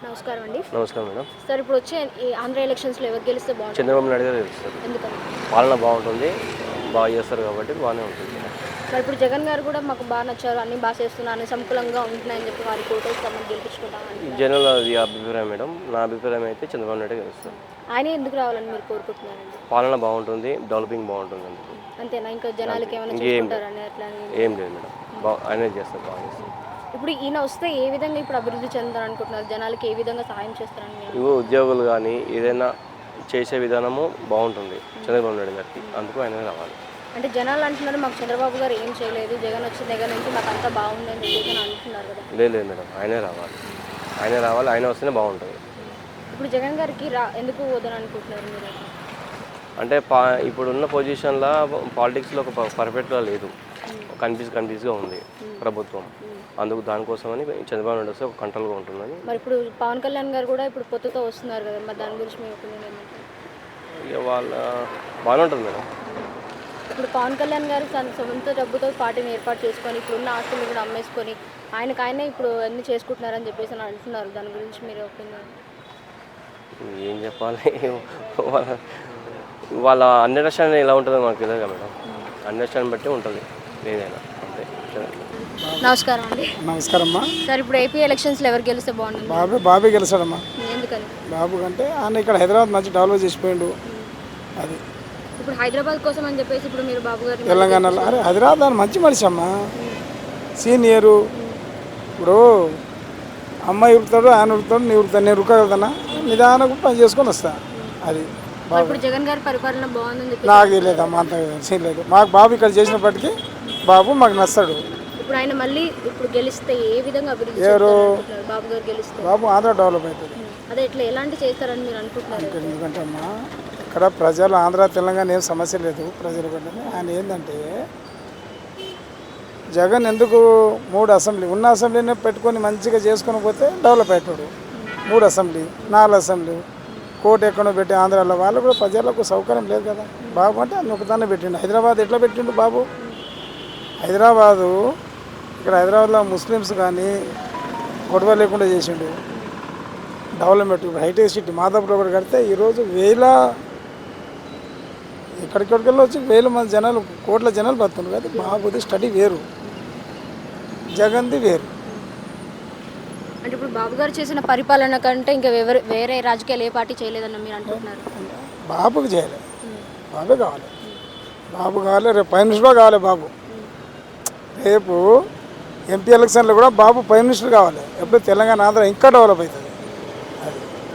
నమస్కారం అండి. నమస్కారం మేడం. సార్ ఇప్పుడు వచ్చే ఈ ఆంధ్ర ఎలక్షన్స్‌లో ఎవరు గెలిస్తే బాగుంటుంది? చంద్రబాబు నాయుడు గారు గెలుస్తారు. ఎందుకని? పాలన బాగుంటుంది, బాగా చేస్తారు కాబట్టి బాగానే ఉంటుంది. మరి ఇప్పుడు జగన్ గారు కూడా మాకు బాగా నచ్చారు, అన్నీ బాగా చేస్తున్నారు, అన్ని సంకులంగా ఉంటున్నాయని చెప్పి వారికి ఓటేస్తామని గెలిపించుకుంటామని జనరల్ అది అభిప్రాయం మేడం. నా అభిప్రాయం అయితే చంద్రబాబు నాయుడు గెలుస్తారు. ఆయనే ఎందుకు రావాలని మీరు కోరుకుంటున్నారండి? పాలన బాగుంటుంది, డెవలపింగ్ బాగుంటుంది అందుకు. అంతేనా? ఇంకా జనాలకి ఏమైనా ఇంకేం చేసుకుంటారని అట్లా ఏం లేదు మేడం. ఆయనే చేస్తారు, బాగా చేస్తారు. ఇప్పుడు ఈయన వస్తే ఏ విధంగా ఇప్పుడు అభివృద్ధి చెందాలనుకుంటున్నారు? జనాలకి ఏ విధంగా సహాయం చేస్తారని మీరు? ఇవి ఉద్యోగులు కానీ ఏదైనా చేసే విధానము బాగుంటుంది చంద్రబాబు నాయుడు గారికి, అందుకు ఆయనే రావాలి. అంటే జనాలు అంటున్నారు మాకు చంద్రబాబు గారు ఏం చేయలేదు, జగన్ వచ్చిన దగ్గర నుంచి మాకు అంతా బాగుందని చెప్పేసి అంటున్నారు కదా. లేదు మేడం, ఆయనే రావాలి. ఆయన వస్తేనే బాగుంటుంది. ఇప్పుడు జగన్ గారికి ఎందుకు వద్దని అనుకుంటున్నారు మీరు? అంటే ఇప్పుడున్న పొజిషన్లో పాలిటిక్స్లో ఒక పర్ఫెక్ట్గా లేదు, కన్ఫ్యూజ్గా ఉంది ప్రభుత్వం. అందుకు దానికోసమని చంద్రబాబు నాయుడు వస్తే ఒక కంట్రోల్గా ఉంటుందని. మరి ఇప్పుడు పవన్ కళ్యాణ్ గారు కూడా ఇప్పుడు పొత్తుతో వస్తున్నారు కదా, మరి దాని గురించి మీ ఒపీనియన్ ఏంటంటే? ఇక వాళ్ళ బాగానే ఉంటుంది మేడం. ఇప్పుడు పవన్ కళ్యాణ్ గారు తన సొంత డబ్బుతో పార్టీని ఏర్పాటు చేసుకొని ఇప్పుడున్న ఆస్తులు కూడా అమ్మేసుకొని ఆయననే ఇప్పుడు అన్ని చేసుకుంటున్నారని చెప్పేసి అని అంటున్నారు. దాని గురించి మీరు ఒపీనియన్? ఏం చెప్పాలి, వాళ్ళ అండర్స్టాండింగ్ ఎలా ఉంటుందో మనకు తెలియదు కదా మేడం. అండర్స్టాండింగ్ బట్టి ఉంటుంది ఏదైనా, అంతే. నమస్కారం అండి. నమస్కారం అమ్మా. సార్ ఇప్పుడు ఏపీ ఎలక్షన్స్లో ఎవరు గెలిస్తే బాగుంటుంది? బాబే గెలిచాడమ్మా. ఎందుకని? బాబు కంటే ఆయన ఇక్కడ హైదరాబాద్ మంచి డెవలప్ చేసిపోయిండు. అది ఇప్పుడు హైదరాబాద్ కోసం అని చెప్పేసి ఇప్పుడు మీరు బాబు గారు తెలంగాణలో హైదరాబాద్ అని మంచి మనిషి అమ్మా, సీనియరు. ఇప్పుడు అమ్మాయి ఉరుకుతాడు, ఆయన ఉరుకుతాడు, నీ ఉరుకుతాడు, నేను ఉరకగలుగుతానా? నిదానంగా పని చేసుకొని వస్తా. అది ఇప్పుడు జగన్ గారి పరిపాలన బాగుందని చెప్పి నాకు తెలియదమ్మా, అంత సీన్ లేదు మాకు. బాబు ఇక్కడ చేసినప్పటికీ బాబు మాకు నచ్చాడు. ఇప్పుడు ఆయన మళ్ళీ ఇప్పుడు గెలిస్తే ఏ విధంగా అభివృద్ధి చేస్తారు? బాబు గారు గెలిస్తే బాబు ఆంధ్ర డెవలప్ అవుతుంది. అదే ఎట్లా ఎలాంటి చేస్తారని మీరు అనుకుంటున్నారు? ఎందుకంటే అమ్మా ఇక్కడ ప్రజలు ఆంధ్ర తెలంగాణ ఏం సమస్య లేదు ప్రజల కంటే. ఆయన ఏంటంటే జగన్ ఎందుకు 3 అసెంబ్లీ ఉన్న అసెంబ్లీని పెట్టుకొని మంచిగా చేసుకొని పోతే డెవలప్ అవుతాడు. 3 అసెంబ్లీ 4 అసెంబ్లీ కోర్టు ఎక్కడో పెట్టి ఆంధ్రాలో వాళ్ళు కూడా ప్రజలకు సౌకర్యం లేదు కదా. బాబు అంటే అన్ని ఒకదాన్ని పెట్టిండు. హైదరాబాద్ ఎట్లా పెట్టిండు బాబు? హైదరాబాదు ఇక్కడ హైదరాబాద్లో ముస్లిమ్స్ కానీ గొడవ లేకుండా చేసిండు డెవలప్మెంట్. హైటెక్ సిటీ మాదాపూర్లో కూడా కడితే ఈరోజు ఎక్కడికెళ్ళి వచ్చి 1000 మంది జనాలు, కోట్ల జనాలు బతున్నారు కదా. బాబుది స్టడీ వేరు, జగన్ది వేరు. అంటే ఇప్పుడు బాబు గారు చేసిన పరిపాలన కంటే ఇంకా వేరే రాజకీయాలు ఏ పార్టీ చేయలేదన్న మీరు అంటున్నారు? బాబుకి చేయలేదు, బాబే కావాలి. బాబు కావాలి, రేపు ప్రైమ్ మినిస్టర్ కావాలి బాబు. రేపు ఎంపీ ఎలక్షన్లో కూడా బాబు ప్రైమ్ మినిస్టర్ కావాలి. ఎప్పుడు తెలంగాణ ఆంధ్ర ఇంకా డెవలప్ అవుతుంది.